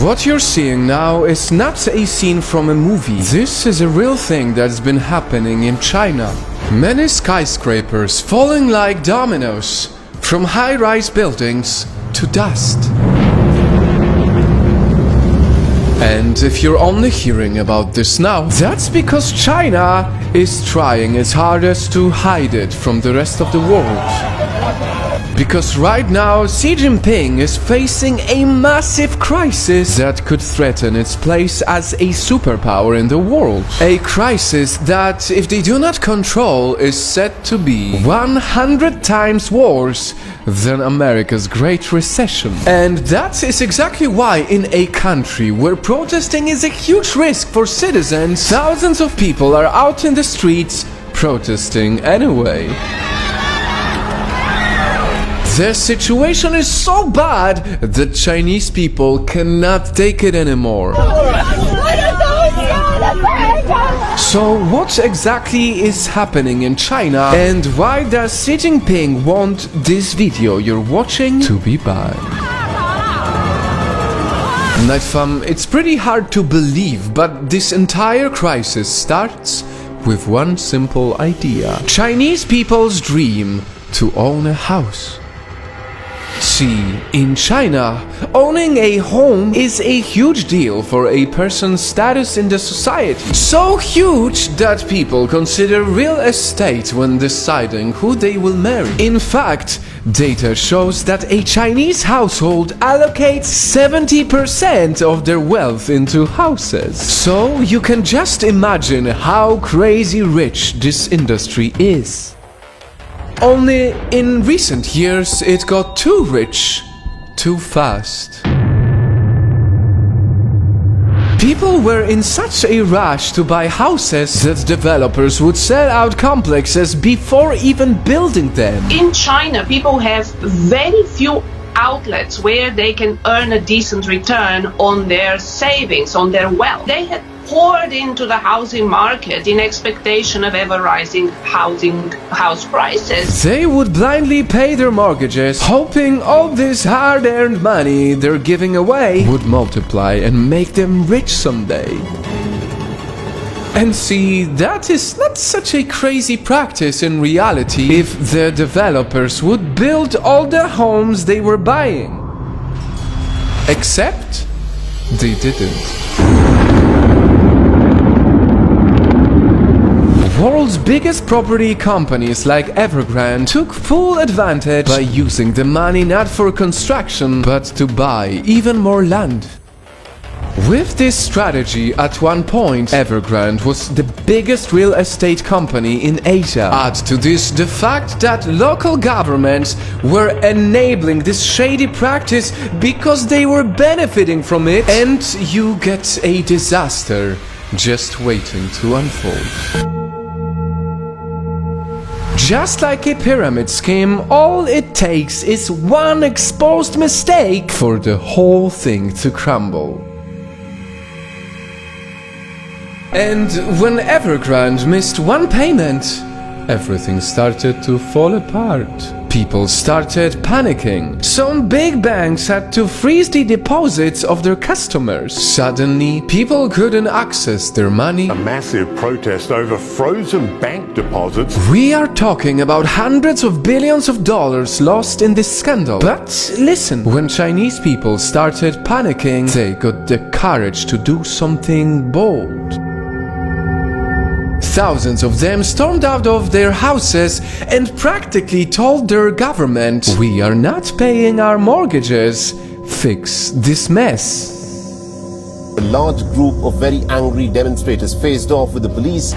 What you're seeing now is not a scene from a movie. This is a real thing that's been happening in China. Many skyscrapers falling like dominoes from high-rise buildings to dust. And if you're only hearing about this now, that's because China is trying its hardest to hide it from the rest of the world. Because right now, Xi Jinping is facing a massive crisis that could threaten its place as a superpower in the world. A crisis that, if they do not control, is said to be 100 times worse than America's Great Recession. And that is exactly why in a country where protesting is a huge risk for citizens, thousands of people are out in the streets protesting anyway. The situation is so bad that Chinese people cannot take it anymore. So what exactly is happening in China, and why does Xi Jinping want this video you're watching to be banned? Nightfam, it's pretty hard to believe, but this entire crisis starts with one simple idea. Chinese people's dream to own a house. See, in China, owning a home is a huge deal for a person's status in the society. So huge that people consider real estate when deciding who they will marry. In fact, data shows that a Chinese household allocates 70% of their wealth into houses. So you can just imagine how crazy rich this industry is. Only in recent years it got too rich, too fast. People were in such a rush to buy houses that developers would sell out complexes before even building them. In China, people have very few outlets where they can earn a decent return on their savings, on their wealth. They had poured into the housing market in expectation of ever rising house prices. They would blindly pay their mortgages, hoping all this hard-earned money they're giving away would multiply and make them rich someday. And see, that is not such a crazy practice in reality if the developers would build all the homes they were buying. Except they didn't. World's biggest property companies like Evergrande took full advantage by using the money not for construction but to buy even more land. With this strategy, at one point, Evergrande was the biggest real estate company in Asia. Add to this the fact that local governments were enabling this shady practice because they were benefiting from it, and you get a disaster just waiting to unfold. Just like a pyramid scheme, all it takes is one exposed mistake for the whole thing to crumble. And when Evergrande missed one payment, everything started to fall apart. People started panicking. Some big banks had to freeze the deposits of their customers. Suddenly, people couldn't access their money. A massive protest over frozen bank deposits. We are talking about hundreds of billions of dollars lost in this scandal. But listen, when Chinese people started panicking, they got the courage to do something bold. Thousands of them stormed out of their houses and practically told their government, "We are not paying our mortgages. Fix this mess." A large group of very angry demonstrators faced off with the police.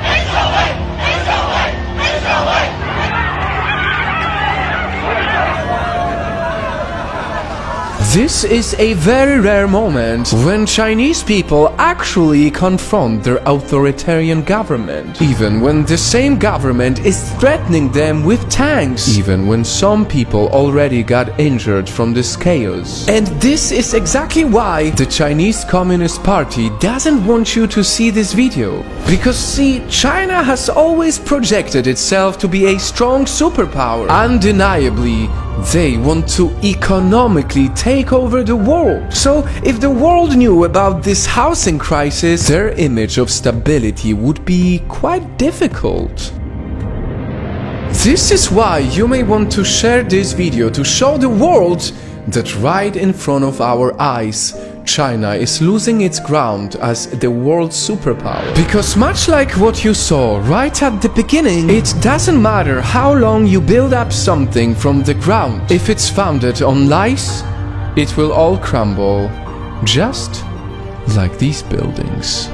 This is a very rare moment when Chinese people actually confront their authoritarian government, even when the same government is threatening them with tanks, even when some people already got injured from this chaos. And this is exactly why the Chinese Communist Party doesn't want you to see this video. Because see, China has always projected itself to be a strong superpower. Undeniably, They want to economically take over the world. So if the world knew about this housing crisis, their image of stability would be quite difficult. This is why you may want to share this video to show the world that right in front of our eyes, China is losing its ground as the world superpower. Because much like what you saw right at the beginning, it doesn't matter how long you build up something from the ground. If it's founded on lies, it will all crumble, just like these buildings.